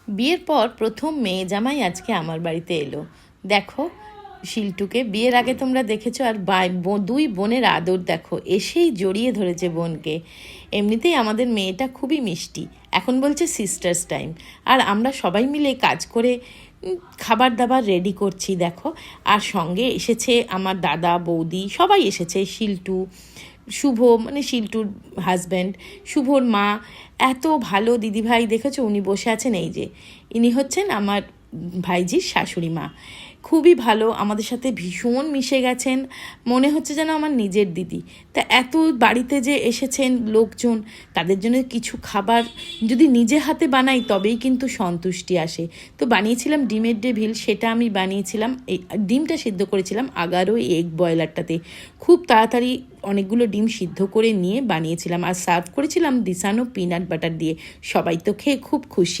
বিয়ের পর প্রথম মেয়ে জামাই আজকে আমার বাড়িতে এলো। দেখো শিল্টুকে, বিয়ের আগে তোমরা দেখেছো, আর দুই বোনের আদর দেখো, এসেই জড়িয়ে ধরেছে বোনকে। এমনিতেই আমাদের মেয়েটা খুবই মিষ্টি। এখন বলছে সিস্টার্স টাইম, আর আমরা সবাই মিলে কাজ করে খাবার দাবার রেডি করছি দেখো। আর সঙ্গে এসেছে আমার দাদা বৌদি, সবাই এসেছে, শিল্টু, শুভ মানে শিল্টুর হাজব্যান্ড, শুভর মা। এত ভালো দিদিভাই দেখেছো, উনি বসে আছেন, এই যে ইনি হচ্ছেন আমার ভাইজির শাশুড়ি মা। খুবই ভালো, আমাদের সাথে ভীষণ মিশে গেছেন, মনে হচ্ছে যেন আমার নিজের দিদি। তা এত বাড়িতে যে এসেছেন লোকজন, তাদের জন্য কিছু খাবার যদি নিজে হাতে বানাই তবেই কিন্তু সন্তুষ্টি আসে। তো বানিয়েছিলাম ডিমের ডেভিল, সেটা আমি বানিয়েছিলাম, এই ডিমটা সিদ্ধ করেছিলাম আগারো এগ বয়লারটাতে। খুব তাড়াতাড়ি অনেকগুলো ডিম সিদ্ধ করে নিয়ে বানিয়েছিলাম, আর সার্ভ করেছিলাম দিসানো পিনাট বাটার দিয়ে। সবাই তো খেয়ে খুব খুশি।